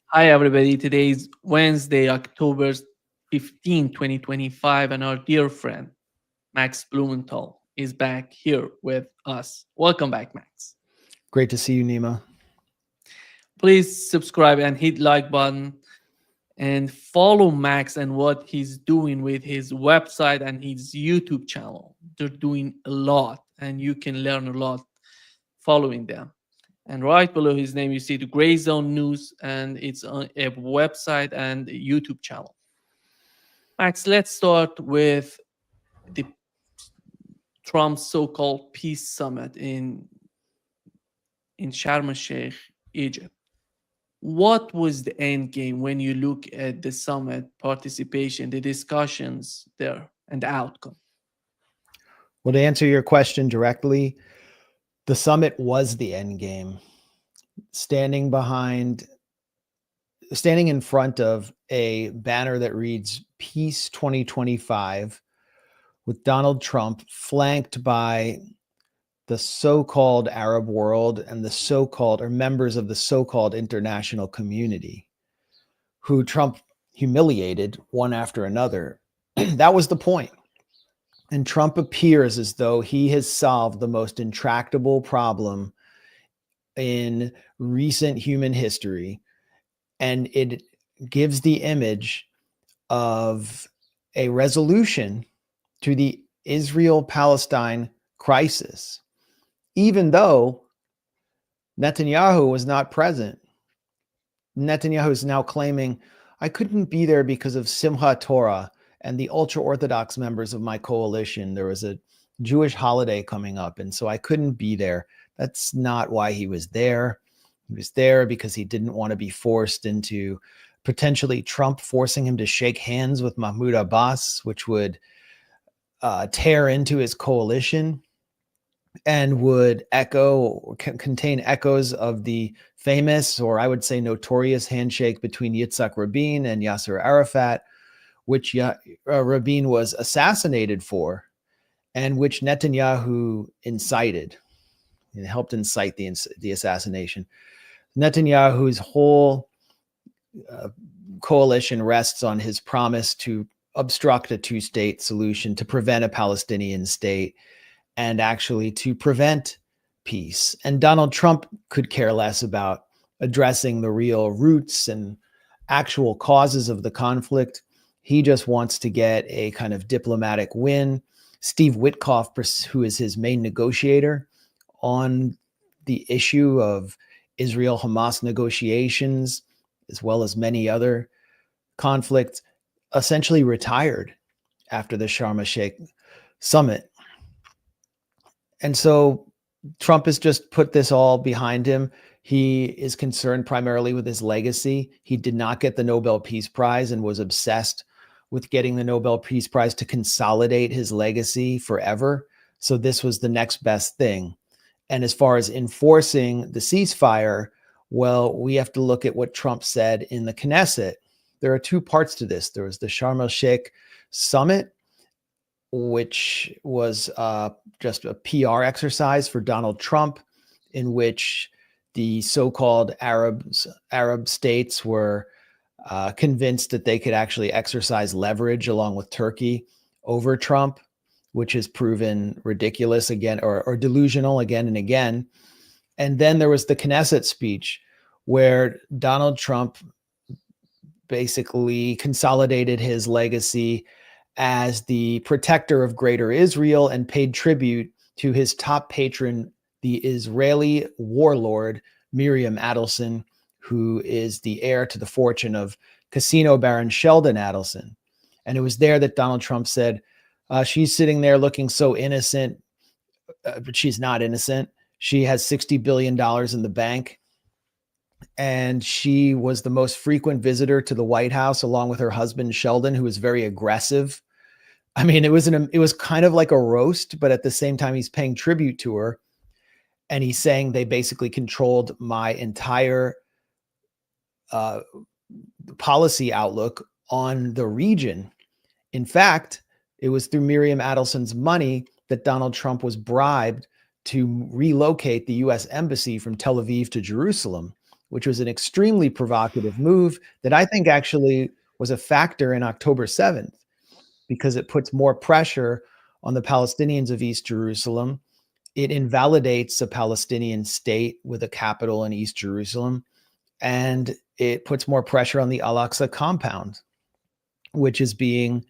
Hi, everybody. Today is Wednesday, October 15, 2025, and our dear friend, Max Blumenthal, is back here with us. Welcome back, Max. Great to see you, Nima. Please subscribe and hit like button and follow Max and what he's doing with his website and his YouTube channel. They're doing a lot, and you can learn a lot following them. And right below his name, you see the Gray Zone News, and it's on a website and a YouTube channel. Max, let's start with the Trump's so-called peace summit in Sharm el-Sheikh, Egypt. What was the end game when you look at the summit participation, the discussions there, and the outcome? Well, to answer your question directly, the summit was the end game. Standing in front of a banner that reads Peace 2025 with Donald Trump flanked by the so-called Arab world and the so-called or members of the so-called international community who Trump humiliated one after another. That was the point. And Trump appears as though he has solved the most intractable problem in recent human history. And it gives the image of a resolution to the Israel-Palestine crisis, even though Netanyahu was not present. Netanyahu is now claiming, I couldn't be there because of Simchat Torah and the ultra-Orthodox members of my coalition. There was a Jewish holiday coming up, and so I couldn't be there. That's not why he was there. He was there because he didn't want to be forced into potentially Trump forcing him to shake hands with Mahmoud Abbas, which would tear into his coalition and would contain echoes of the famous, or I would say notorious, handshake between Yitzhak Rabin and Yasser Arafat, which Rabin was assassinated for, and which Netanyahu incited. It helped incite the assassination. Netanyahu's whole coalition rests on his promise to obstruct a two-state solution, to prevent a Palestinian state, and actually to prevent peace. And Donald Trump could care less about addressing the real roots and actual causes of the conflict. He just wants to get a kind of diplomatic win. Steve Witkoff, who is his main negotiator on the issue of Israel-Hamas negotiations, as well as many other conflicts, essentially retired after the Sharm el-Sheikh summit. And so Trump has just put this all behind him. He is concerned primarily with his legacy. He did not get the Nobel Peace Prize and was obsessed with getting the Nobel Peace Prize to consolidate his legacy forever. So this was the next best thing. And as far as enforcing the ceasefire, well, we have to look at what Trump said in the Knesset. There are two parts to this. There was the Sharm el-Sheikh summit, which was just a PR exercise for Donald Trump, in which the so-called Arab states were convinced that they could actually exercise leverage along with Turkey over Trump, which has proven ridiculous again, or delusional again and again. And then there was the Knesset speech where Donald Trump basically consolidated his legacy as the protector of Greater Israel and paid tribute to his top patron, the Israeli warlord, Miriam Adelson, who is the heir to the fortune of casino baron Sheldon Adelson. And it was there that Donald Trump said, she's sitting there looking so innocent, but she's not innocent. She has $60 billion in the bank. And she was the most frequent visitor to the White House, along with her husband, Sheldon, who was very aggressive. I mean, it was kind of like a roast, but at the same time, he's paying tribute to her. And he's saying they basically controlled my entire policy outlook on the region. In fact, it was through Miriam Adelson's money that Donald Trump was bribed to relocate the U.S. embassy from Tel Aviv to Jerusalem, which was an extremely provocative move that I think actually was a factor in October 7th, because it puts more pressure on the Palestinians of East Jerusalem. It invalidates a Palestinian state with a capital in East Jerusalem, and it puts more pressure on the Al-Aqsa compound, which is being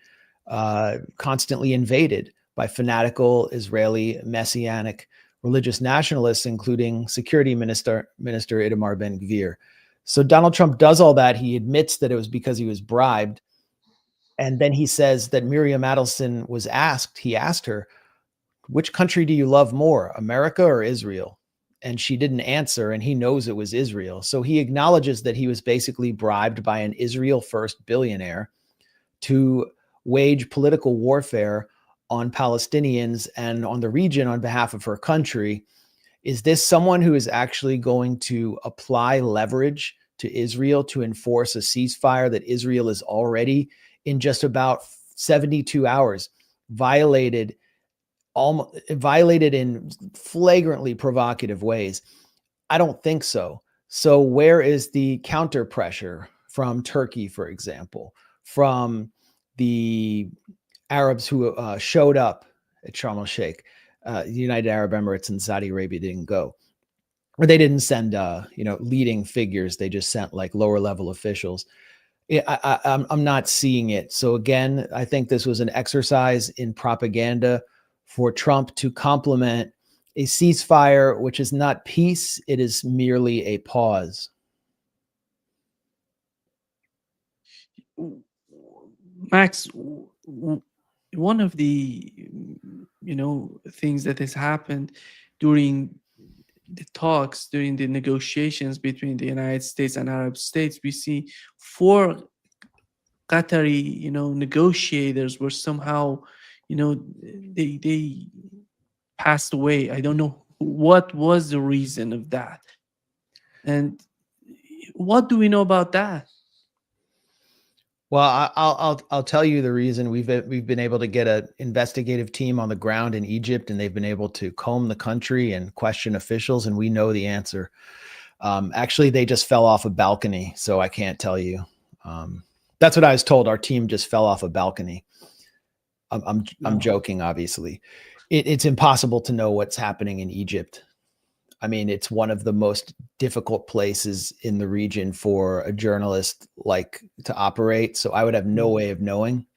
constantly invaded by fanatical Israeli messianic religious nationalists, including Security Minister Itamar Ben-Gvir. So Donald Trump does all that. He admits that it was because he was bribed. And then he says that Miriam Adelson was asked, he asked her, which country do you love more, America or Israel? And she didn't answer, and he knows it was Israel. So he acknowledges that he was basically bribed by an Israel first billionaire to wage political warfare on Palestinians and on the region on behalf of her country. Is this someone who is actually going to apply leverage to Israel to enforce a ceasefire that Israel is already, in just about 72 hours, violated in flagrantly provocative ways? I don't think so. So where is the counter pressure from Turkey, for example, from the Arabs who showed up at Sharm el-Sheikh? The United Arab Emirates and Saudi Arabia didn't go, or they didn't send leading figures. They just sent like lower level officials. I'm not seeing it. So again, I think this was an exercise in propaganda for Trump to complement a ceasefire, which is not peace. It is merely a pause. Max, one of the things that has happened during the talks, during the negotiations between the United States and Arab states, we see 4 Qatari negotiators were somehow they passed away. I don't know what was the reason of that, and what do we know about that? Well, I'll tell you the reason. We've been able to get an investigative team on the ground in Egypt, and they've been able to comb the country and question officials, and we know the answer. Actually, they just fell off a balcony, so I can't tell you. That's what I was told. Our team just fell off a balcony. I'm joking, obviously. It's impossible to know what's happening in Egypt. I mean, it's one of the most difficult places in the region for a journalist to operate. So I would have no way of knowing.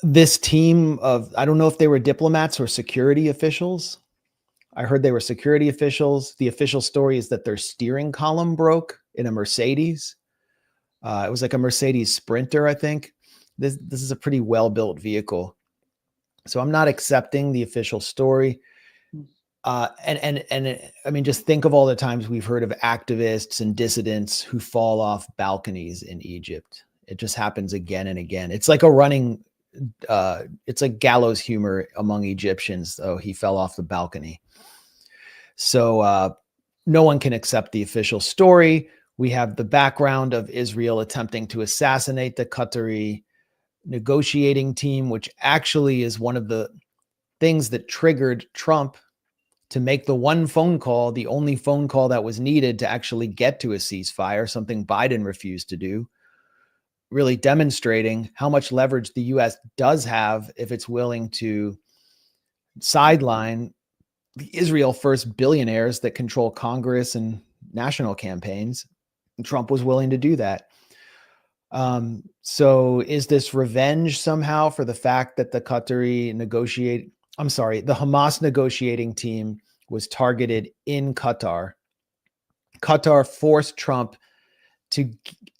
This team of, I don't know if they were diplomats or security officials. I heard they were security officials. The official story is that their steering column broke in a Mercedes. It was like a Mercedes Sprinter, I think. This is a pretty well-built vehicle. So I'm not accepting the official story. And I mean, just think of all the times we've heard of activists and dissidents who fall off balconies in Egypt. It just happens again and again. It's like it's like gallows humor among Egyptians. Oh, he fell off the balcony. So no one can accept the official story. We have the background of Israel attempting to assassinate the Qatari negotiating team, which actually is one of the things that triggered Trump to make the one phone call, the only phone call that was needed to actually get to a ceasefire, something Biden refused to do, really demonstrating how much leverage the U.S. does have if it's willing to sideline the Israel first billionaires that control Congress and national campaigns. And Trump was willing to do that. So is this revenge somehow for the fact that the the Hamas negotiating team was targeted in Qatar? Qatar forced Trump to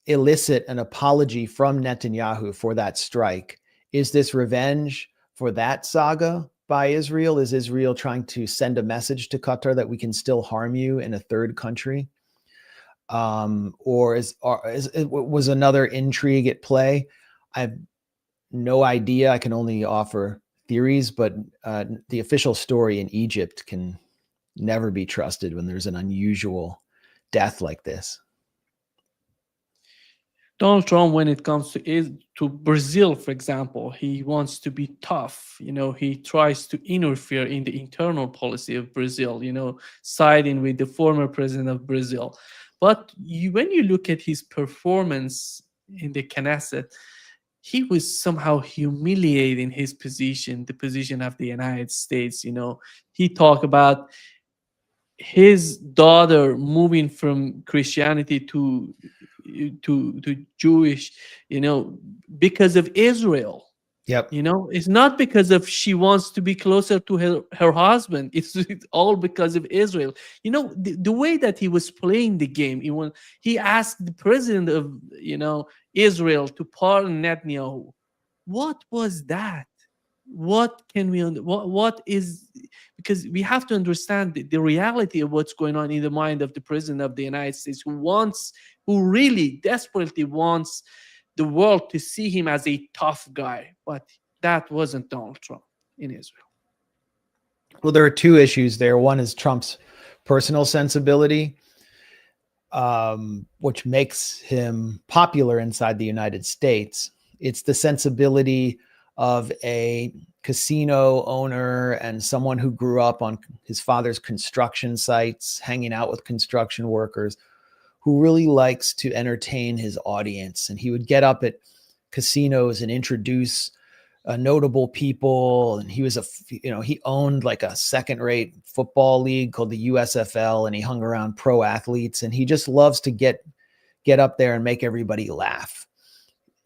elicit an apology from Netanyahu for that strike. Is this revenge for that saga by Israel? Is Israel trying to send a message to Qatar that we can still harm you in a third country? Or was another intrigue at play? I have no idea. I can only offer theories, but the official story in Egypt can never be trusted when there's an unusual death like this. Donald Trump, when it comes to Brazil, for example, he wants to be tough. He tries to interfere in the internal policy of Brazil. Siding with the former president of Brazil. But when you look at his performance in the Knesset, he was somehow humiliating his position, the position of the United States. He talked about his daughter moving from Christianity to Jewish, because of Israel. Yep. It's not because of she wants to be closer to her husband. It's all because of Israel. The way that he was playing the game, he asked the president of Israel to pardon Netanyahu. What was that? What can we what is, because we have to understand the reality of what's going on in the mind of the president of the United States, who really desperately wants the world to see him as a tough guy. But that wasn't Donald Trump in Israel. Well, there are two issues there. One is Trump's personal sensibility, which makes him popular inside the United States. It's the sensibility of a casino owner and someone who grew up on his father's construction sites, hanging out with construction workers, who really likes to entertain his audience. And he would get up at casinos and introduce notable people. And he was he owned like a second-rate football league called the USFL, and he hung around pro athletes, and he just loves to get up there and make everybody laugh.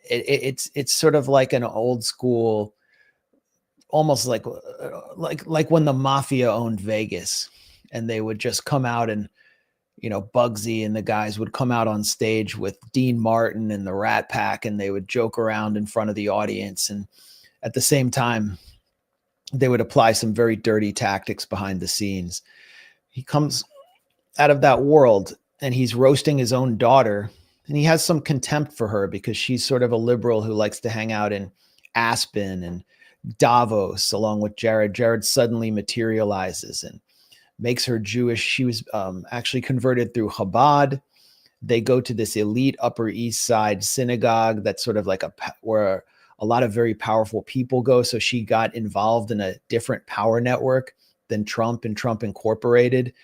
It's sort of like an old school, almost like when the mafia owned Vegas, and they would just come out, and Bugsy and the guys would come out on stage with Dean Martin and the Rat Pack, and they would joke around in front of the audience, and at the same time they would apply some very dirty tactics behind the scenes. He comes out of that world, and he's roasting his own daughter. And he has some contempt for her because she's sort of a liberal who likes to hang out in Aspen and Davos along with Jared. Jared suddenly materializes and makes her Jewish. She was actually converted through Chabad. They go to this elite Upper East Side synagogue that's sort of like where a lot of very powerful people go. So she got involved in a different power network than Trump and Trump Incorporated.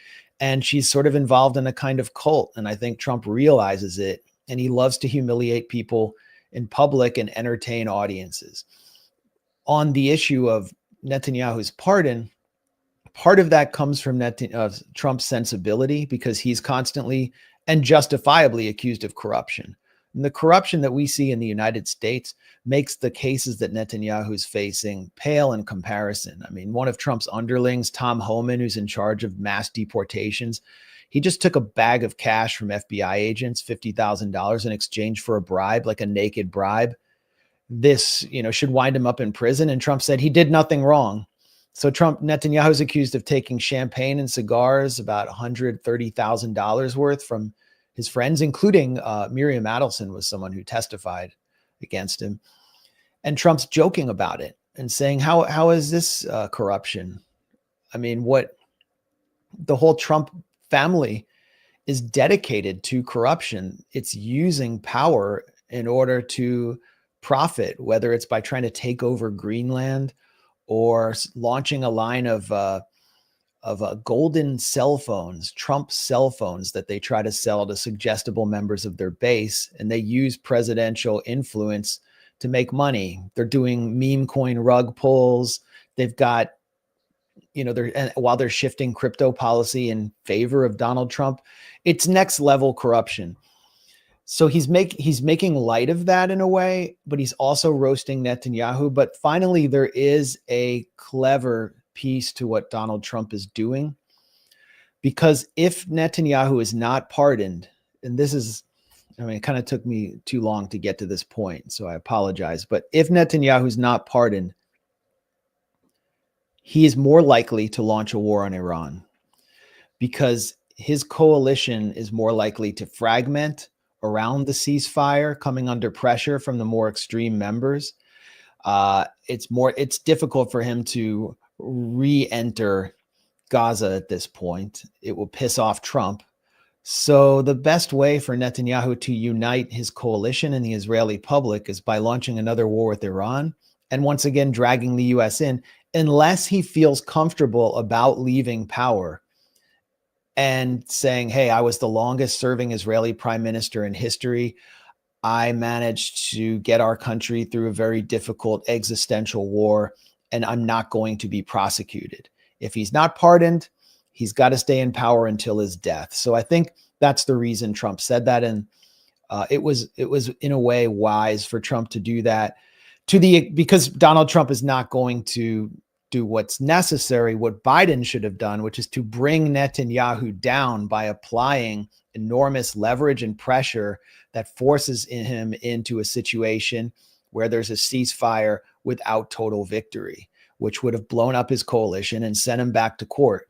And she's sort of involved in a kind of cult. And I think Trump realizes it. And he loves to humiliate people in public and entertain audiences. On the issue of Netanyahu's pardon, part of that comes from Trump's sensibility, because he's constantly and justifiably accused of corruption. And the corruption that we see in the United States makes the cases that Netanyahu's facing pale in comparison. I mean, one of Trump's underlings, Tom Homan, who's in charge of mass deportations, he just took a bag of cash from FBI agents, $50,000 in exchange for a bribe, like a naked bribe. This, should wind him up in prison. And Trump said he did nothing wrong. So Netanyahu is accused of taking champagne and cigars, about $130,000 worth, from his friends, including Miriam Adelson was someone who testified against him. And Trump's joking about it and saying, how is this corruption? I mean, the whole Trump family is dedicated to corruption. It's using power in order to profit, whether it's by trying to take over Greenland or launching a line of golden cell phones, Trump cell phones, that they try to sell to suggestible members of their base. And they use presidential influence to make money. They're doing meme coin rug pulls. They've got, while they're shifting crypto policy in favor of Donald Trump, it's next level corruption. So he's making light of that in a way, but he's also roasting Netanyahu. But finally, there is a clever piece to what Donald Trump is doing, because if Netanyahu is not pardoned, and it kind of took me too long to get to this point, so I apologize. But if Netanyahu is not pardoned, he is more likely to launch a war on Iran, because his coalition is more likely to fragment around the ceasefire, coming under pressure from the more extreme members. It's difficult for him to re-enter Gaza at this point. It will piss off Trump. So the best way for Netanyahu to unite his coalition and the Israeli public is by launching another war with Iran and once again dragging the US in, unless he feels comfortable about leaving power and saying, hey, I was the longest serving Israeli prime minister in history. I managed to get our country through a very difficult existential war, and I'm not going to be prosecuted. If he's not pardoned, he's got to stay in power until his death. So I think that's the reason Trump said that, and it was in a way wise for Trump to do that, because Donald Trump is not going to do what's necessary, what Biden should have done, which is to bring Netanyahu down by applying enormous leverage and pressure that forces him into a situation where there's a ceasefire without total victory, which would have blown up his coalition and sent him back to court.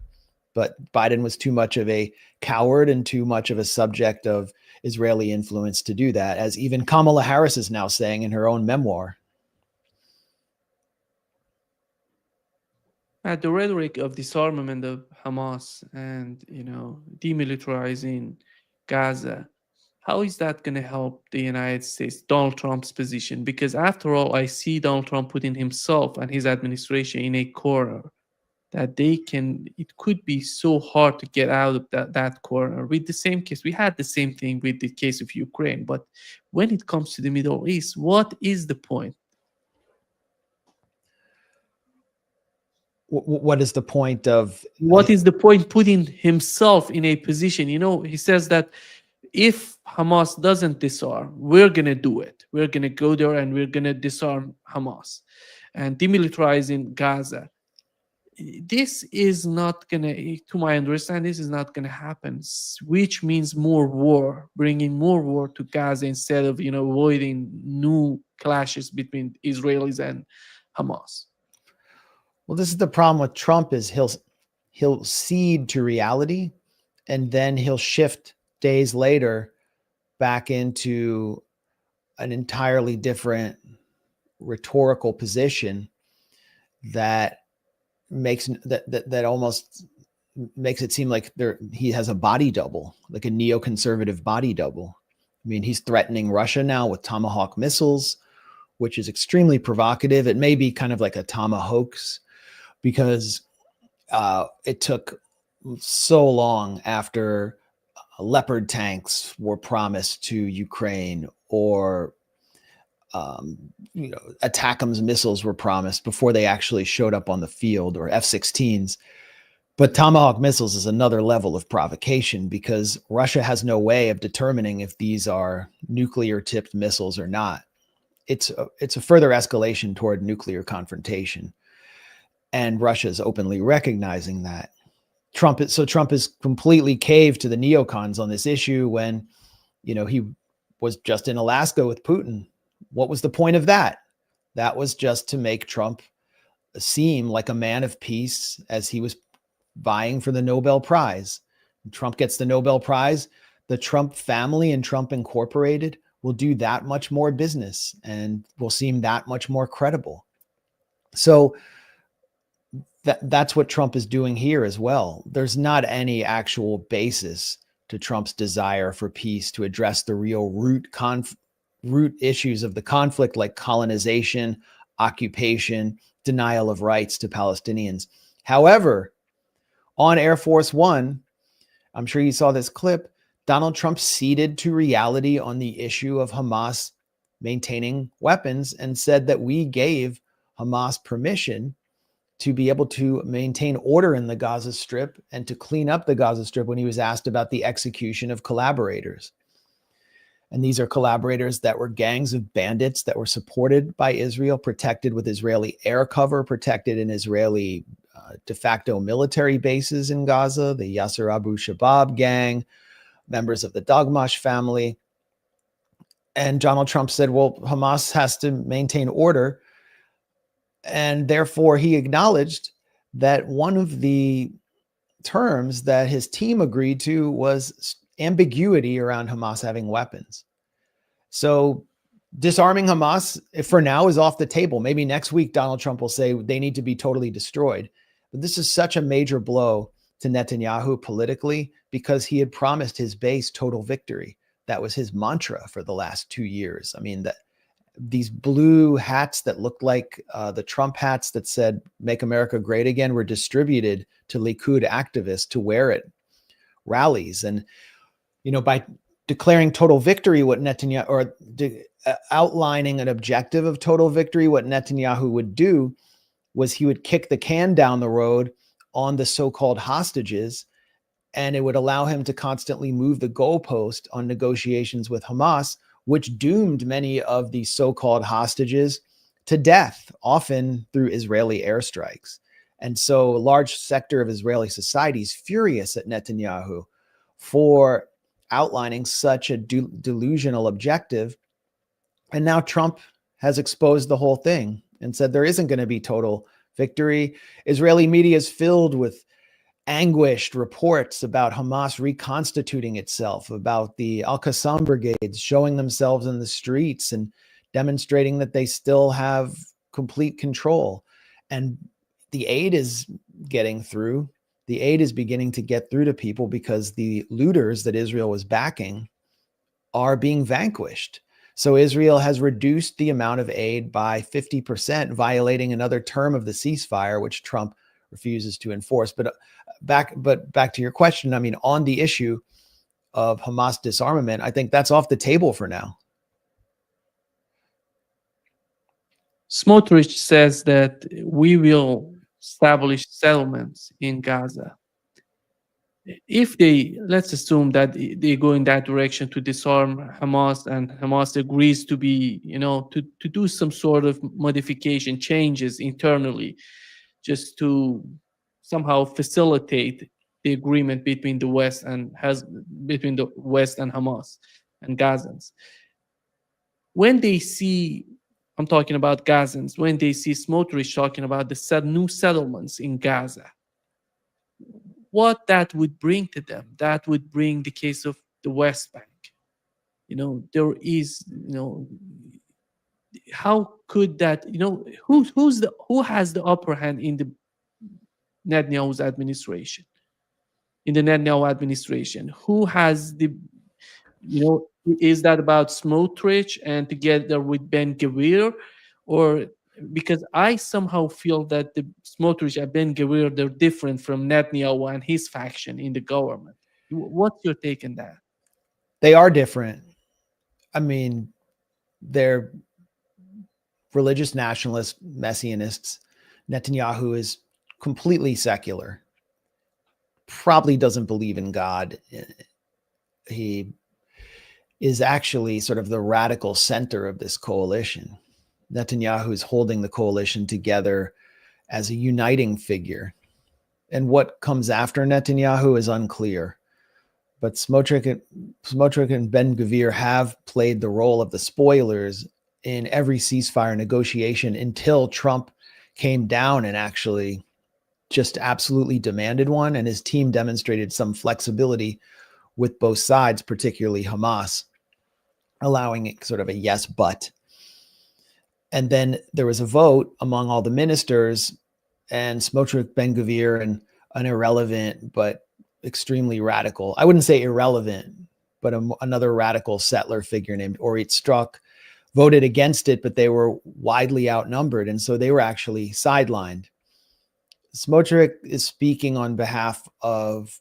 But Biden was too much of a coward and too much of a subject of Israeli influence to do that, as even Kamala Harris is now saying in her own memoir. The rhetoric of disarmament of Hamas and, demilitarizing Gaza, how is that going to help the United States, Donald Trump's position? Because after all, I see Donald Trump putting himself and his administration in a corner that it could be so hard to get out of that corner. With the same case, we had the same thing with the case of Ukraine. But when it comes to the Middle East, what is the point? What is the point of... What is the point putting himself in a position? He says that if Hamas doesn't disarm, we're going to do it. We're going to go there and we're going to disarm Hamas and demilitarizing Gaza. This is not going to my understanding, this is not going to happen, which means more war, bringing more war to Gaza instead of, avoiding new clashes between Israelis and Hamas. Well, this is the problem with Trump, is he'll cede to reality, and then he'll shift days later back into an entirely different rhetorical position that almost makes it seem like he has a body double, like a neoconservative body double. I mean, he's threatening Russia now with Tomahawk missiles, which is extremely provocative. It may be kind of like a Tomahawks, because it took so long after Leopard tanks were promised to Ukraine, or ATACMS missiles were promised before they actually showed up on the field, or F-16s. But Tomahawk missiles is another level of provocation, because Russia has no way of determining if these are nuclear-tipped missiles or not. It's a further escalation toward nuclear confrontation. And Russia is openly recognizing that. Trump is completely caved to the neocons on this issue when, he was just in Alaska with Putin. What was the point of that? That was just to make Trump seem like a man of peace as he was vying for the Nobel Prize. When Trump gets the Nobel Prize, the Trump family and Trump Incorporated will do that much more business and will seem that much more credible. So that's what Trump is doing here as well. There's not any actual basis to Trump's desire for peace to address the real root issues of the conflict, like colonization, occupation, denial of rights to Palestinians. However, on Air Force One, I'm sure you saw this clip, Donald Trump ceded to reality on the issue of Hamas maintaining weapons and said that we gave Hamas permission to be able to maintain order in the Gaza Strip and to clean up the Gaza Strip when he was asked about the execution of collaborators. And these are collaborators that were gangs of bandits that were supported by Israel, protected with Israeli air cover, protected in Israeli de facto military bases in Gaza, the Yasser Abu Shabab gang, members of the Dagmash family. And Donald Trump said, well, Hamas has to maintain order. And therefore, he acknowledged that one of the terms that his team agreed to was ambiguity around Hamas having weapons. So disarming Hamas, for now, is off the table. Maybe next week, Donald Trump will say they need to be totally destroyed. But this is such a major blow to Netanyahu politically because he had promised his base total victory. That was his mantra for the last 2 years. I mean, these blue hats that looked like the Trump hats that said "Make America Great Again" were distributed to Likud activists to wear at rallies. And, by declaring total victory, what Netanyahu, or outlining an objective of total victory, what Netanyahu would do was he would kick the can down the road on the so-called hostages, and it would allow him to constantly move the goalpost on negotiations with Hamas, which doomed many of the so-called hostages to death, often through Israeli airstrikes. And so a large sector of Israeli society is furious at Netanyahu for outlining such a delusional objective. And now Trump has exposed the whole thing and said there isn't going to be total victory. Israeli media is filled with anguished reports about Hamas reconstituting itself, about the Al-Qassam brigades showing themselves in the streets and demonstrating that they still have complete control. And the aid is getting through. The aid is beginning to get through to people because the looters that Israel was backing are being vanquished. So Israel has reduced the amount of aid by 50%, violating another term of the ceasefire, which Trump refuses to enforce. But back to your question, I mean, on the issue of Hamas disarmament, I think that's off the table for now. Smotrich says that we will establish settlements in Gaza. If let's assume that they go in that direction to disarm Hamas, and Hamas agrees to be, to do some sort of modification, changes internally, just to somehow facilitate the agreement between the West and Hamas and Gazans. When they see, I'm talking about Gazans, when they see Smotrich talking about the new settlements in Gaza, what that would bring to them, that would bring the case of the West Bank. There is, how could that, who has the upper hand in the Netanyahu's administration? In the Netanyahu administration, who has the, is that about Smotrich and together with Ben-Gvir, or because I somehow feel that the Smotrich and Ben-Gvir, they're different from Netanyahu and his faction in the government. What's your take on that? They are different. I mean, they're religious nationalists, messianists. Netanyahu is completely secular, probably doesn't believe in God. He is actually sort of the radical center of this coalition. Netanyahu is holding the coalition together as a uniting figure. And what comes after Netanyahu is unclear. But Smotrich and Ben-Gvir have played the role of the spoilers in every ceasefire negotiation until Trump came down and actually just absolutely demanded one. And his team demonstrated some flexibility with both sides, particularly Hamas, allowing it sort of a yes, but. And then there was a vote among all the ministers, and Smotrich, Ben-Gvir, and an irrelevant but extremely radical, I wouldn't say irrelevant, but another radical settler figure named Orit Strzok voted against it, but they were widely outnumbered. And so they were actually sidelined. Smotrich is speaking on behalf of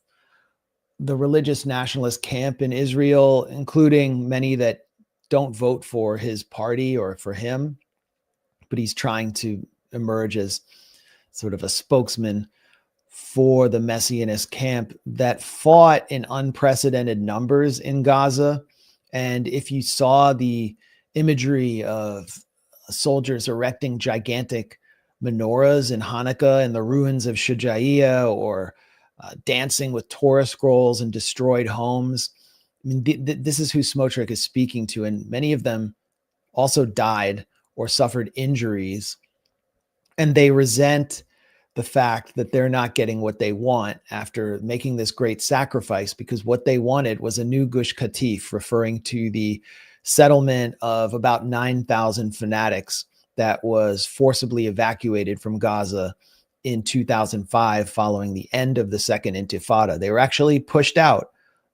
the religious nationalist camp in Israel, including many that don't vote for his party or for him, but he's trying to emerge as sort of a spokesman for the Messianist camp that fought in unprecedented numbers in Gaza. And if you saw the imagery of soldiers erecting gigantic menorahs in Hanukkah in the ruins of Shujaiya, or dancing with Torah scrolls and destroyed homes, I mean, this is who Smotrich is speaking to. And many of them also died or suffered injuries. And they resent the fact that they're not getting what they want after making this great sacrifice, because what they wanted was a new Gush Katif, referring to the settlement of about 9,000 fanatics that was forcibly evacuated from Gaza in 2005 following the end of the Second Intifada. They were actually pushed out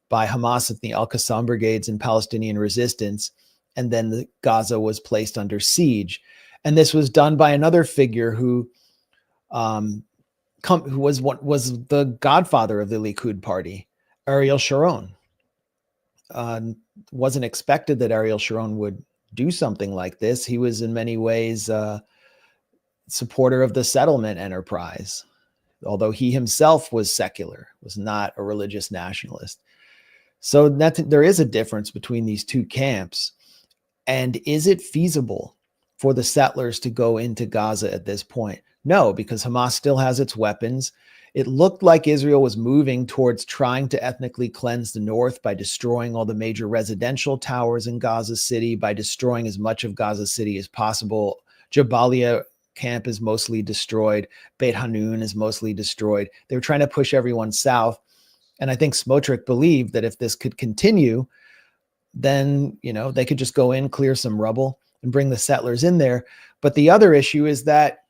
by Hamas and the Al-Qassam brigades and Palestinian resistance, and then Gaza was placed under siege. And this was done by another figure who was the godfather of the Likud party, Ariel Sharon. Wasn't expected that Ariel Sharon would do something like this. He was in many ways a supporter of the settlement enterprise, although he himself was secular, was not a religious nationalist. So there is a difference between these two camps. And is it feasible for the settlers to go into Gaza at this point? No, because Hamas still has its weapons. It looked like Israel was moving towards trying to ethnically cleanse the north by destroying all the major residential towers in Gaza City, by destroying as much of Gaza City as possible. Jabalia camp is mostly destroyed. Beit Hanun is mostly destroyed. They were trying to push everyone south. And I think Smotrich believed that if this could continue, then, they could just go in, clear some rubble, and bring the settlers in there. But the other issue is that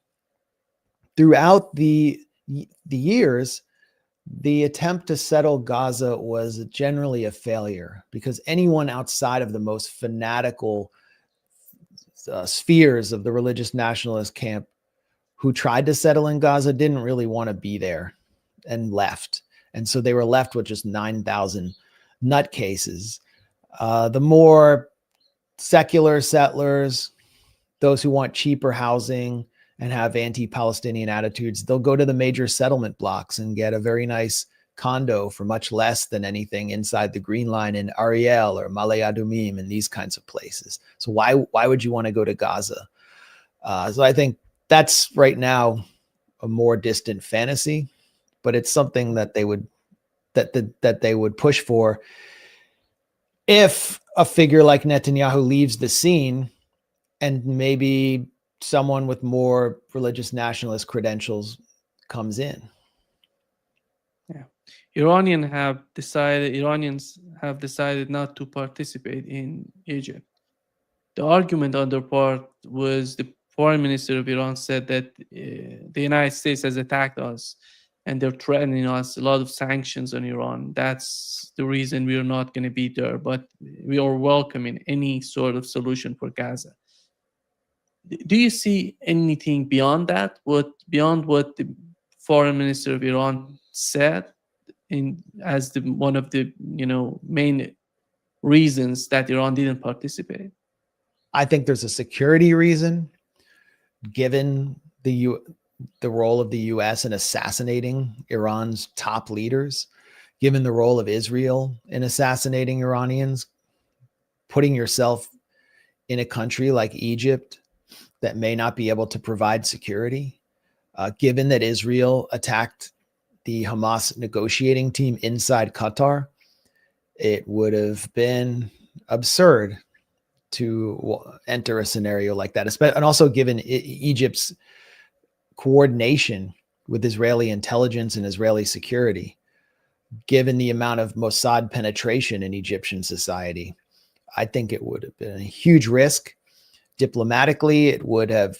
throughout the years, the attempt to settle Gaza was generally a failure, because anyone outside of the most fanatical spheres of the religious nationalist camp who tried to settle in Gaza didn't really want to be there and left. And so they were left with just 9,000 nutcases. The more secular settlers, those who want cheaper housing and have anti-Palestinian attitudes, they'll go to the major settlement blocks and get a very nice condo for much less than anything inside the Green Line in Ariel or Male Adumim and these kinds of places. So why would you want to go to Gaza? So I think that's right now a more distant fantasy, but it's something that they would that they would push for if a figure like Netanyahu leaves the scene, and maybe someone with more religious nationalist credentials comes in. Yeah. Iranians have decided not to participate in Egypt. The argument on their part was the foreign minister of Iran said that the United States has attacked us and they're threatening us a lot of sanctions on Iran. That's the reason we're not going to be there, but we are welcoming any sort of solution for Gaza. Do you see anything beyond that? Beyond what the foreign minister of Iran said as one of the main reasons that Iran didn't participate? I think there's a security reason, given the role of the U.S. in assassinating Iran's top leaders, given the role of Israel in assassinating Iranians, putting yourself in a country like Egypt that may not be able to provide security, given that Israel attacked the Hamas negotiating team inside Qatar, it would have been absurd to enter a scenario like that. And also given Egypt's coordination with Israeli intelligence and Israeli security, given the amount of Mossad penetration in Egyptian society, I think it would have been a huge risk. Diplomatically, it would have,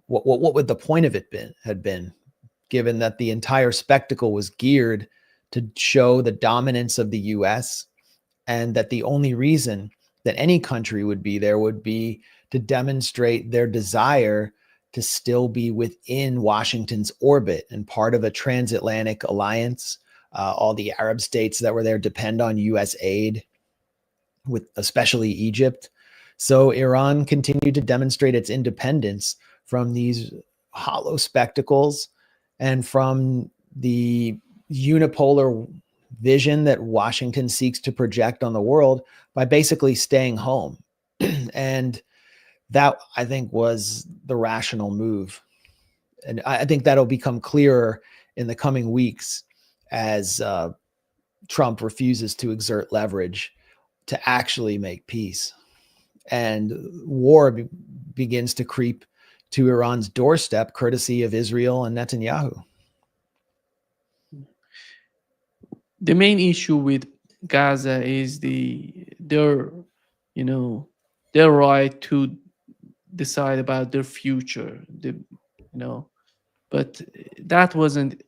what would the point of it had been, given that the entire spectacle was geared to show the dominance of the US, and that the only reason that any country would be there would be to demonstrate their desire to still be within Washington's orbit and part of a transatlantic alliance. All the Arab states that were there depend on US aid, with especially Egypt. So Iran continued to demonstrate its independence from these hollow spectacles and from the unipolar vision that Washington seeks to project on the world by basically staying home. And that, I think, was the rational move. And I think that'll become clearer in the coming weeks as Trump refuses to exert leverage to actually make peace. And war begins to creep to Iran's doorstep, courtesy of Israel and Netanyahu. The main issue with Gaza is their right to decide about their future. but that wasn't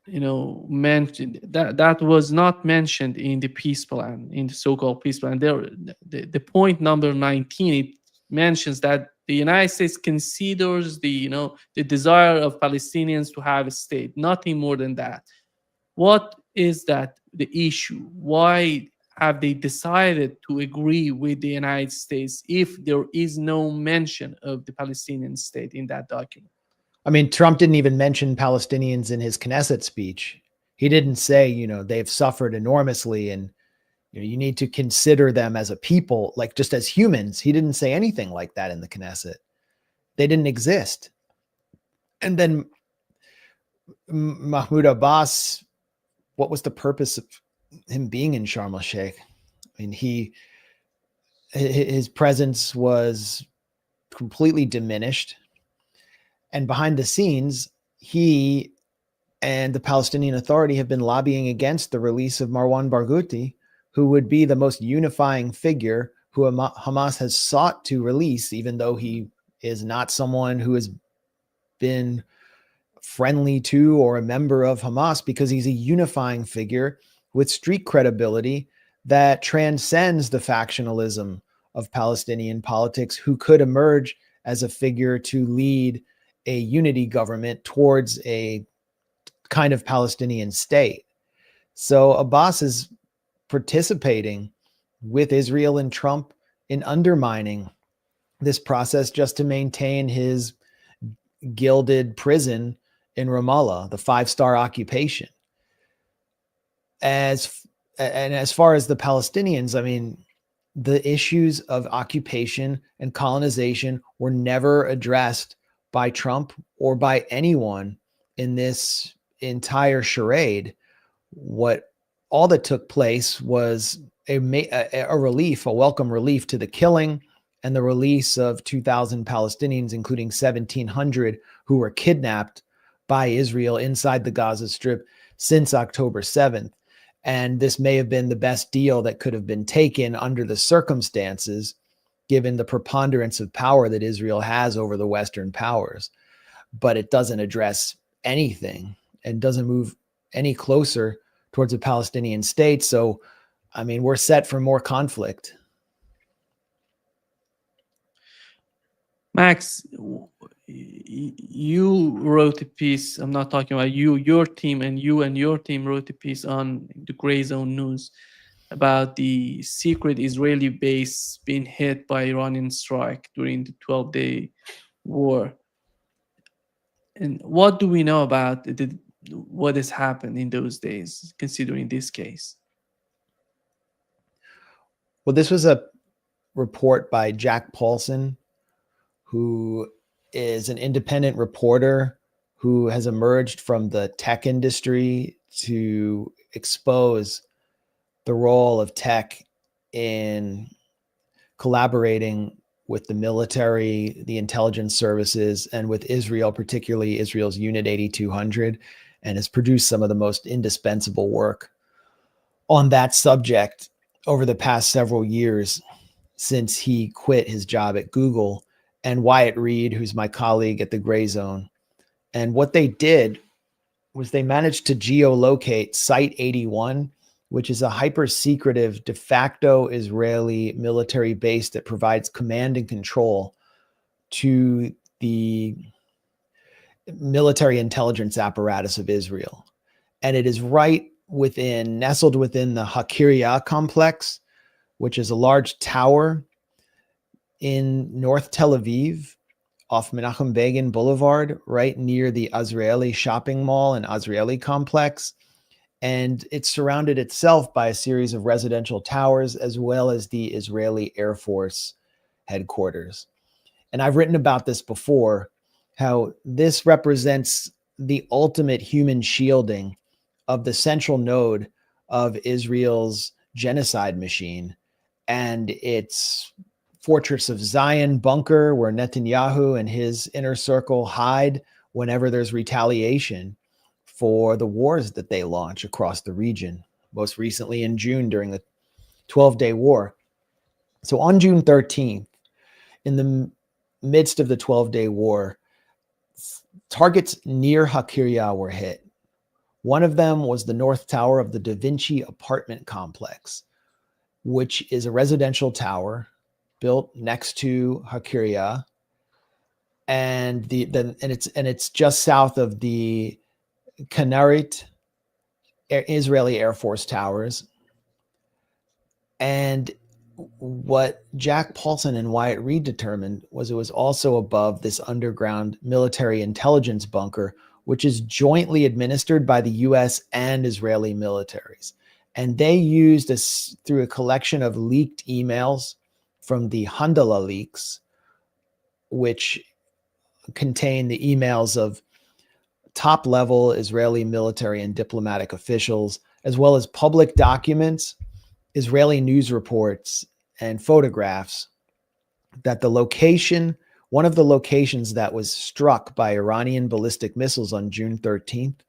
mentioned. That was not mentioned in the peace plan, in the so-called peace plan. There, the point number 19, it mentions that the United States considers the desire of Palestinians to have a state, nothing more than that. What is that the issue? Why have they decided to agree with the United States if there is no mention of the Palestinian state in that document? I mean, Trump didn't even mention Palestinians in his Knesset speech. He didn't say, they've suffered enormously and you need to consider them as a people, like just as humans. He didn't say anything like that in the Knesset. They didn't exist. And then Mahmoud Abbas, what was the purpose of him being in Sharm el Sheikh? I mean, his presence was completely diminished. And behind the scenes, he and the Palestinian Authority have been lobbying against the release of Marwan Barghouti, who would be the most unifying figure who Hamas has sought to release, even though he is not someone who has been friendly to or a member of Hamas, because he's a unifying figure with street credibility that transcends the factionalism of Palestinian politics, who could emerge as a figure to lead a unity government towards a kind of Palestinian state. So Abbas is participating with Israel and Trump in undermining this process just to maintain his gilded prison in Ramallah, the 5-star occupation. As far as the Palestinians, I mean, the issues of occupation and colonization were never addressed by Trump or by anyone in this entire charade. All that took place was a relief, a welcome relief to the killing and the release of 2,000 Palestinians, including 1,700 who were kidnapped by Israel inside the Gaza Strip since October 7th. And this may have been the best deal that could have been taken under the circumstances, given the preponderance of power that Israel has over the Western powers. But it doesn't address anything and doesn't move any closer towards a Palestinian state. So, I mean, we're set for more conflict. Max, you wrote a piece. I'm not talking about you, your team, and your team wrote a piece on the Gray Zone News about the secret Israeli base being hit by Iranian strike during the 12-day war. And what do we know about what has happened in those days, considering this case? Well, this was a report by Jack Paulson, who is an independent reporter who has emerged from the tech industry to expose the role of tech in collaborating with the military, the intelligence services, and with Israel, particularly Israel's Unit 8200, and has produced some of the most indispensable work on that subject over the past several years since he quit his job at Google, and Wyatt Reed, who's my colleague at the Gray Zone. And what they did was they managed to geolocate Site 81, which is a hyper-secretive de facto Israeli military base that provides command and control to the military intelligence apparatus of Israel. And it is nestled within the Hakiria complex, which is a large tower in North Tel Aviv, off Menachem Begin Boulevard, right near the Azrieli shopping mall and Azrieli complex. And it surrounded itself by a series of residential towers, as well as the Israeli Air Force headquarters. And I've written about this before, how this represents the ultimate human shielding of the central node of Israel's genocide machine and its Fortress of Zion bunker, where Netanyahu and his inner circle hide whenever there's retaliation for the wars that they launch across the region, most recently in June during the 12-day war. So on June 13th, in the midst of the 12-day war, targets near Hakiria were hit. One of them was the North Tower of the Da Vinci apartment complex, which is a residential tower built next to Hakiria, and it's just south of the Kanarit Israeli Air Force towers. And what Jack Paulson and Wyatt Reed determined was it was also above this underground military intelligence bunker, which is jointly administered by the US and Israeli militaries. And they used through a collection of leaked emails from the Handala leaks, which contain the emails of top level Israeli military and diplomatic officials, as well as public documents, Israeli news reports, and photographs, that one of the locations that was struck by Iranian ballistic missiles on June 13th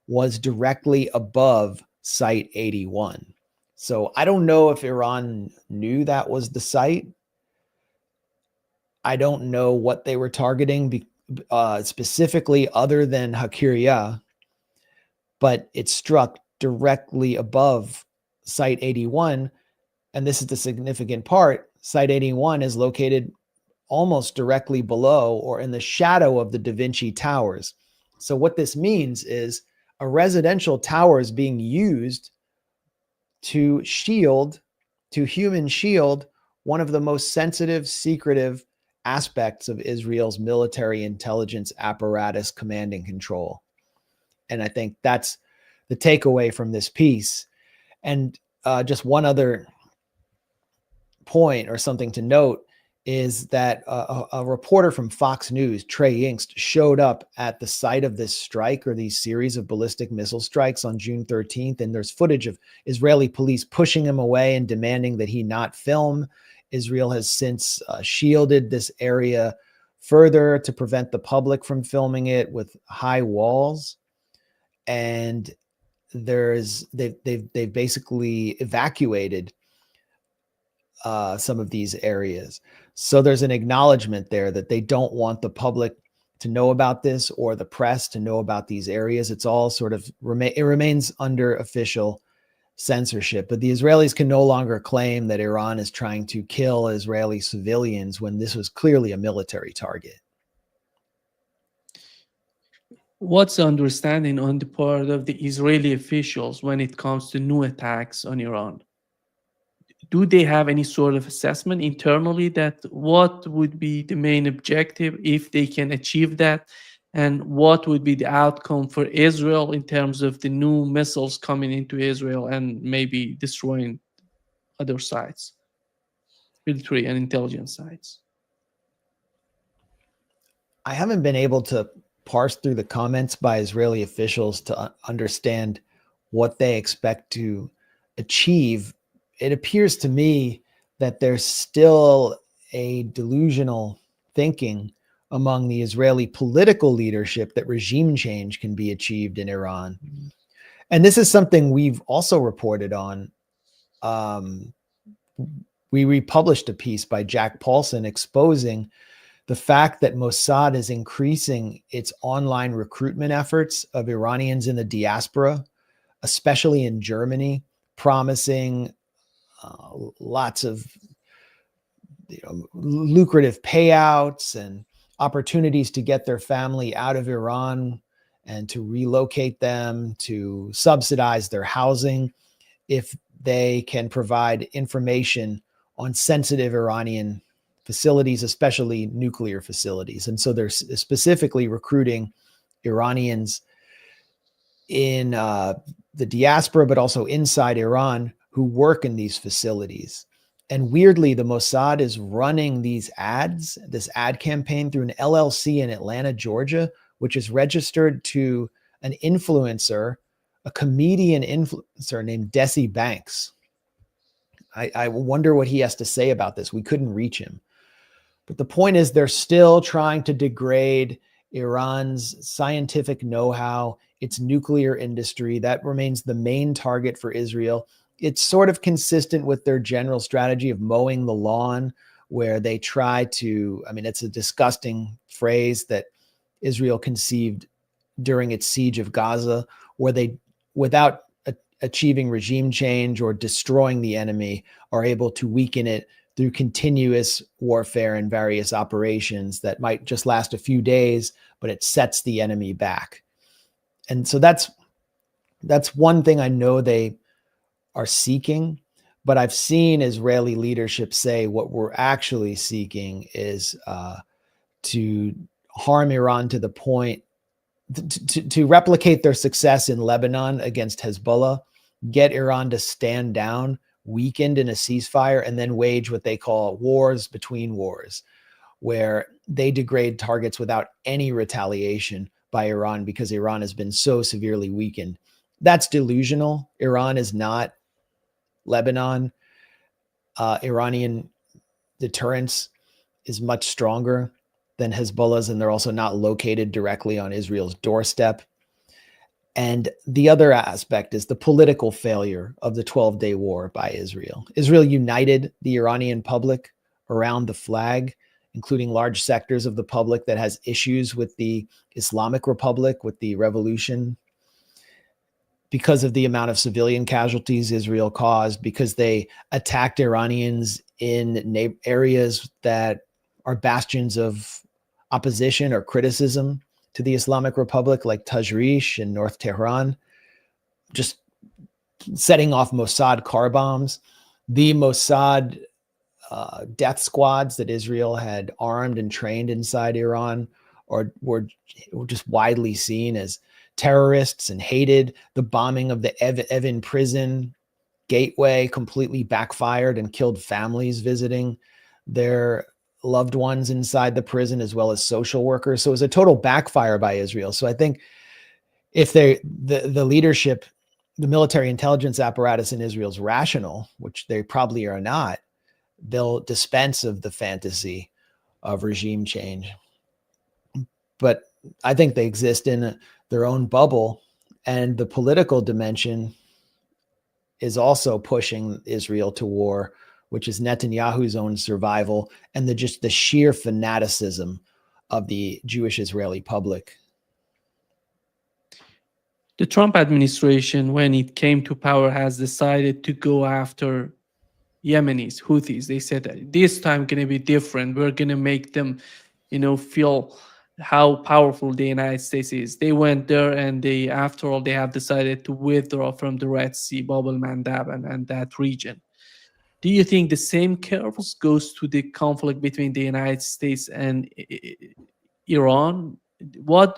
was directly above Site 81. So I don't know if Iran knew that was the site. I don't know what they were targeting specifically other than Hakiria, but it struck directly above Site 81. And this is the significant part. Site 81 is located almost directly below or in the shadow of the Da Vinci towers. So what this means is a residential tower is being used to human shield one of the most sensitive, secretive aspects of Israel's military intelligence apparatus, command and control. And I think that's the takeaway from this piece. And just one other point or something to note is that a reporter from Fox News, Trey Yingst, showed up at the site of this strike or these series of ballistic missile strikes on June 13th. And there's footage of Israeli police pushing him away and demanding that he not film. Israel has since shielded this area further to prevent the public from filming it with high walls. And they've basically evacuated some of these areas. So there's an acknowledgement there that they don't want the public to know about this or the press to know about these areas. It's all sort of it remains under official censorship. But the Israelis can no longer claim that Iran is trying to kill Israeli civilians when this was clearly a military target. What's the understanding on the part of the Israeli officials when it comes to new attacks on Iran? Do they have any sort of assessment internally that what would be the main objective if they can achieve that? And what would be the outcome for Israel in terms of the new missiles coming into Israel and maybe destroying other sites, military and intelligence sites? I haven't been able to parse through the comments by Israeli officials to understand what they expect to achieve. It appears to me that there's still a delusional thinking among the Israeli political leadership that regime change can be achieved in Iran. And this is something we've also reported on. We republished a piece by Jack Paulson exposing the fact that Mossad is increasing its online recruitment efforts of Iranians in the diaspora, especially in Germany, promising lots of lucrative payouts and opportunities to get their family out of Iran and to relocate them, to subsidize their housing if they can provide information on sensitive Iranian facilities, especially nuclear facilities. And so they're specifically recruiting Iranians in the diaspora, but also inside Iran, who work in these facilities. And weirdly, the Mossad is running this ad campaign through an LLC in Atlanta, Georgia, which is registered to an influencer, a comedian influencer named Desi Banks. I wonder what he has to say about this. We couldn't reach him. But the point is, they're still trying to degrade Iran's scientific know-how, its nuclear industry. That remains the main target for Israel. It's sort of consistent with their general strategy of mowing the lawn, where they try to, it's a disgusting phrase that Israel conceived during its siege of Gaza, where they, without achieving regime change or destroying the enemy, are able to weaken it through continuous warfare and various operations that might just last a few days, but it sets the enemy back. And so that's one thing I know they are seeking, but I've seen Israeli leadership say what we're actually seeking is to harm Iran to the point to replicate their success in Lebanon against Hezbollah, get Iran to stand down, weakened in a ceasefire, and then wage what they call wars between wars, where they degrade targets without any retaliation by Iran because Iran has been so severely weakened. That's delusional. Iran is not Lebanon. Iranian deterrence is much stronger than Hezbollah's, and they're also not located directly on Israel's doorstep. And the other aspect is the political failure of the 12-day war by Israel. Israel united the Iranian public around the flag, including large sectors of the public that has issues with the Islamic Republic, with the revolution, because of the amount of civilian casualties Israel caused, because they attacked Iranians in areas that are bastions of opposition or criticism to the Islamic Republic, like Tajrish and North Tehran, just setting off Mossad car bombs. The Mossad death squads that Israel had armed and trained inside Iran were just widely seen as terrorists and hated. The bombing of the Evin prison gateway completely backfired and killed families visiting their loved ones inside the prison, as well as social workers. So it was a total backfire by Israel. So I think if the leadership, the military intelligence apparatus in Israel is rational, which they probably are not, they'll dispense of the fantasy of regime change. But I think they exist in their own bubble, and the political dimension is also pushing Israel to war, which is Netanyahu's own survival and the sheer fanaticism of the Jewish Israeli public. The Trump administration, when it came to power, has decided to go after Yemenis, Houthis. They said that this time going to be different. We're going to make them, feel how powerful the United States is. They went there, and after all, they have decided to withdraw from the Red Sea, Bab el-Mandab, and that region. Do you think the same curves goes to the conflict between the United States and Iran?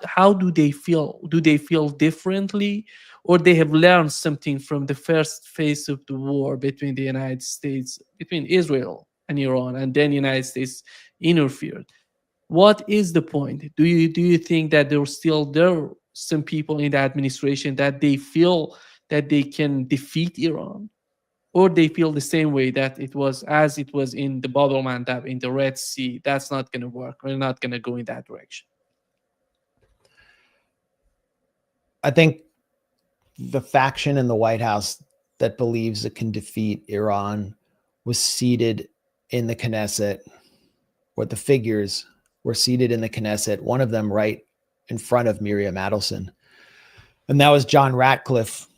How do they feel? Do they feel differently, or they have learned something from the first phase of the war between the United States, between Israel and Iran, and then United States interfered? What is the point? Do you think that there are some people in the administration that they feel that they can defeat Iran, or they feel the same way that it was in the Bab el-Mandab, in the Red Sea? That's not going to work. We're not going to go in that direction. I think the faction in the White House that believes it can defeat Iran was seated in the Knesset, or the figures were seated in the Knesset, one of them right in front of Miriam Adelson. And that was John Ratcliffe,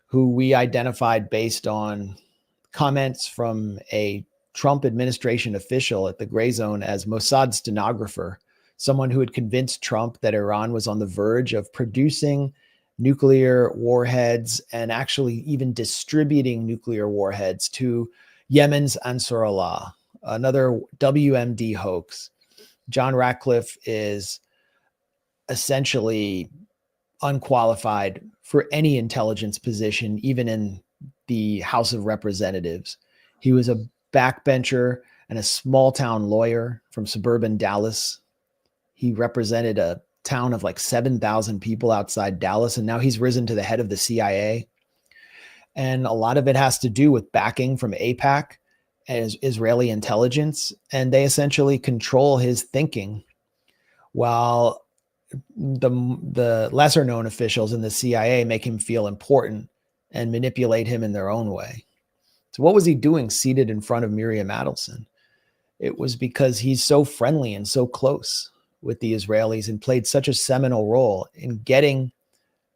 who we identified based on comments from a Trump administration official at the Gray Zone as Mossad stenographer, someone who had convinced Trump that Iran was on the verge of producing nuclear warheads and actually even distributing nuclear warheads to Yemen's Ansar Allah, another WMD hoax. John Ratcliffe is essentially unqualified for any intelligence position, even in the House of Representatives. He was a backbencher and a small town lawyer from suburban Dallas. He represented a town of like 7,000 people outside Dallas, and now he's risen to the head of the CIA. And a lot of it has to do with backing from AIPAC as Israeli intelligence, and they essentially control his thinking, while the lesser known officials in the CIA make him feel important and manipulate him in their own way. So what was he doing seated in front of Miriam Adelson? It was because he's so friendly and so close with the Israelis and played such a seminal role in getting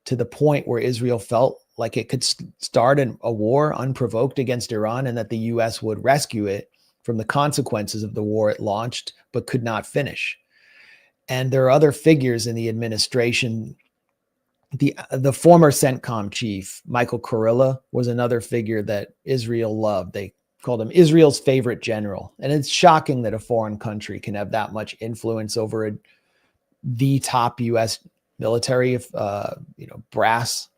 to the point where Israel felt like it could start a war unprovoked against Iran, and that the US would rescue it from the consequences of the war it launched but could not finish. And there are other figures in the administration. The former CENTCOM chief, Michael Kurilla, was another figure that Israel loved. They called him Israel's favorite general. And it's shocking that a foreign country can have that much influence over the top U.S. military brass,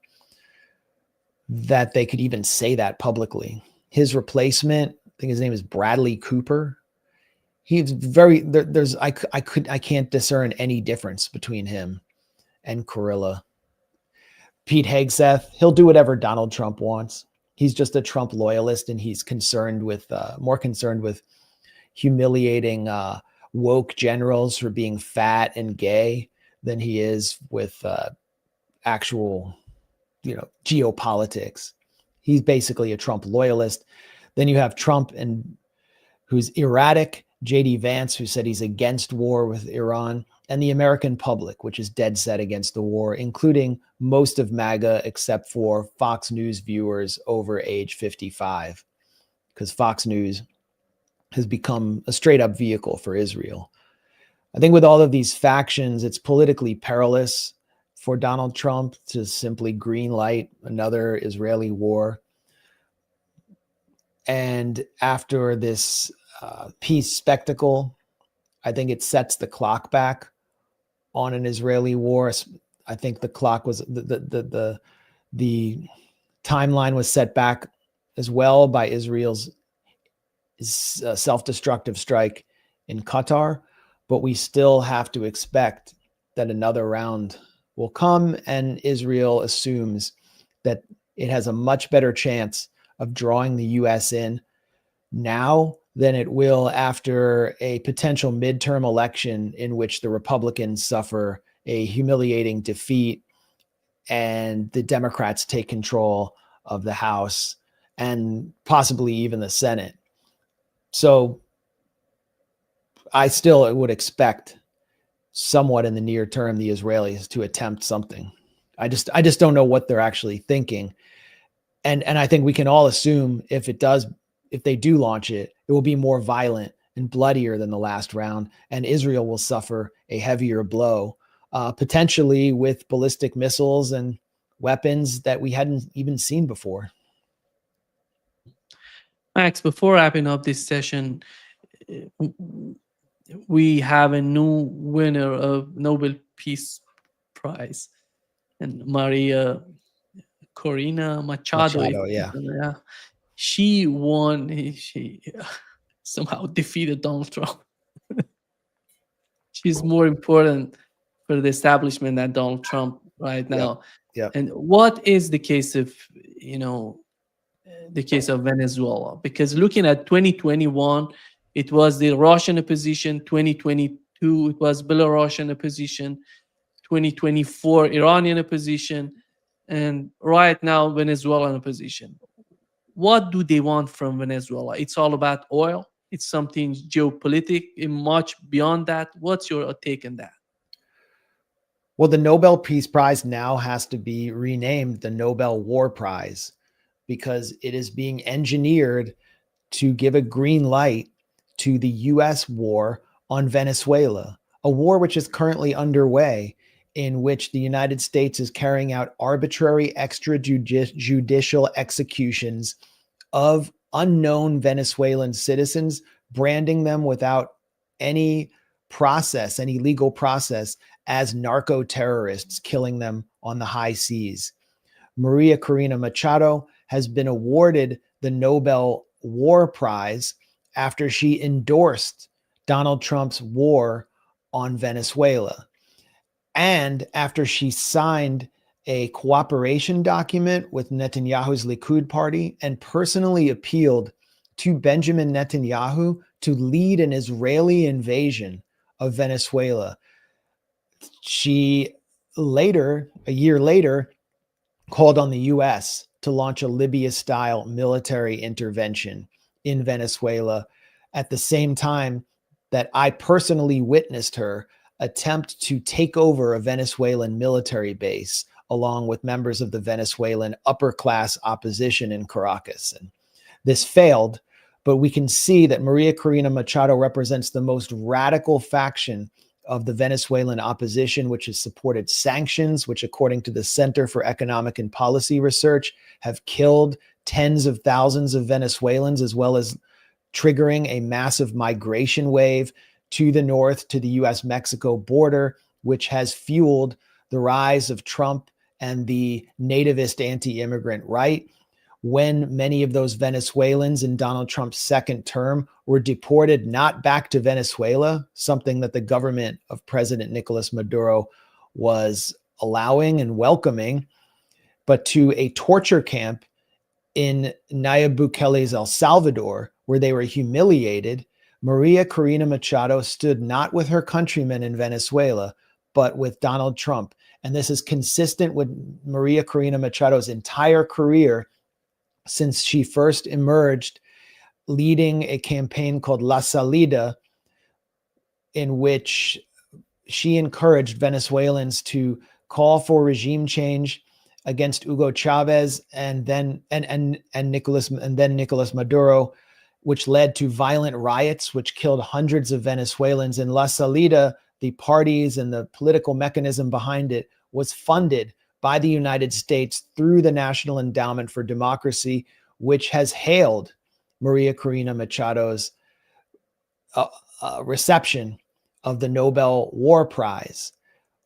that they could even say that publicly. His replacement, I think his name is Bradley Cooper. He's very I can't discern any difference between him and Kurilla. Pete Hegseth, he'll do whatever Donald Trump wants. He's just a Trump loyalist, and he's more concerned with humiliating woke generals for being fat and gay than he is with actual, geopolitics. He's basically a Trump loyalist. Then you have Trump, who's erratic, J.D. Vance, who said he's against war with Iran, and the American public, which is dead set against the war, including most of MAGA except for Fox News viewers over age 55, because Fox News has become a straight up vehicle for Israel. I think with all of these factions, it's politically perilous for Donald Trump to simply green light another Israeli war. And after this peace spectacle, I think it sets the clock back on an Israeli war. I think the clock was the timeline was set back as well by Israel's self-destructive strike in Qatar, but we still have to expect that another round will come, and Israel assumes that it has a much better chance of drawing the U.S. in now than it will after a potential midterm election in which the Republicans suffer a humiliating defeat and the Democrats take control of the House and possibly even the Senate. So I still would expect somewhat in the near term the Israelis to attempt something. I just don't know what they're actually thinking. And I think we can all assume if they do launch it, it will be more violent and bloodier than the last round, and Israel will suffer a heavier blow, potentially with ballistic missiles and weapons that we hadn't even seen before. Max, before wrapping up this session, we have a new winner of Nobel Peace Prize, and Maria Corina Machado. Yeah. She won. She somehow defeated Donald Trump. She's more important for the establishment than Donald Trump right now. Yeah. And what is the case of Venezuela? Because looking at 2021, it was the Russian opposition. 2022, it was Belarusian opposition. 2024, Iranian opposition. And right now, Venezuelan opposition. What do they want from Venezuela? It's all about oil. It's something geopolitical, much beyond that. What's your take on that? Well, the Nobel Peace Prize now has to be renamed the Nobel War Prize, because it is being engineered to give a green light to the U.S. war on Venezuela, a war which is currently underway, in which the United States is carrying out arbitrary extrajudicial executions of unknown Venezuelan citizens, branding them without any process, any legal process, as narco terrorists, killing them on the high seas. Maria Corina Machado has been awarded the Nobel War Prize after she endorsed Donald Trump's war on Venezuela, and after she signed a cooperation document with Netanyahu's Likud party and personally appealed to Benjamin Netanyahu to lead an Israeli invasion of Venezuela. She a year later, called on the U.S. to launch a Libya-style military intervention in Venezuela at the same time that I personally witnessed her attempt to take over a Venezuelan military base along with members of the Venezuelan upper class opposition in Caracas. And this failed, but we can see that Maria Corina Machado represents the most radical faction of the Venezuelan opposition, which has supported sanctions, which, according to the Center for Economic and Policy Research, have killed tens of thousands of Venezuelans, as well as triggering a massive migration wave to the north, to the US-Mexico border, which has fueled the rise of Trump and the nativist anti-immigrant right. When many of those Venezuelans in Donald Trump's second term were deported not back to Venezuela, something that the government of President Nicolas Maduro was allowing and welcoming, but to a torture camp in Nayib Bukele's El Salvador, where they were humiliated, Maria Corina Machado stood not with her countrymen in Venezuela, but with Donald Trump. And this is consistent with Maria Corina Machado's entire career since she first emerged, leading a campaign called La Salida, in which she encouraged Venezuelans to call for regime change against Hugo Chavez and then Nicolas Maduro, which led to violent riots, which killed hundreds of Venezuelans. In La Salida, the parties and the political mechanism behind it was funded by the United States through the National Endowment for Democracy, which has hailed Maria Corina Machado's reception of the Nobel War Prize.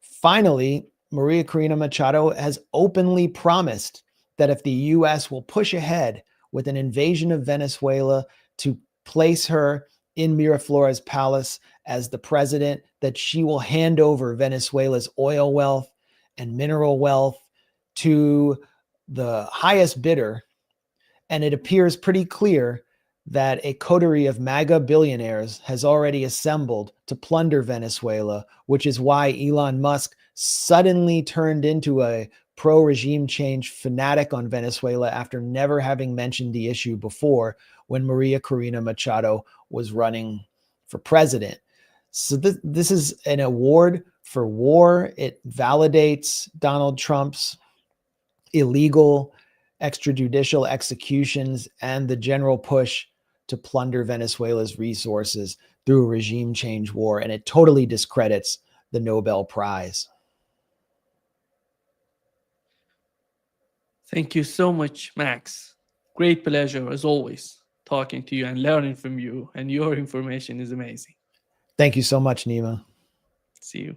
Finally, Maria Corina Machado has openly promised that if the US will push ahead with an invasion of Venezuela to place her in Miraflores Palace as the president, that she will hand over Venezuela's oil wealth and mineral wealth to the highest bidder. And it appears pretty clear that a coterie of MAGA billionaires has already assembled to plunder Venezuela, which is why Elon Musk suddenly turned into a pro-regime change fanatic on Venezuela after never having mentioned the issue before, when Maria Corina Machado was running for president. So this is an award for war. It validates Donald Trump's illegal extrajudicial executions and the general push to plunder Venezuela's resources through a regime change war. And it totally discredits the Nobel Prize. Thank you so much, Max. Great pleasure, as always, talking to you and learning from you. And your information is amazing. Thank you so much, Nima. See you.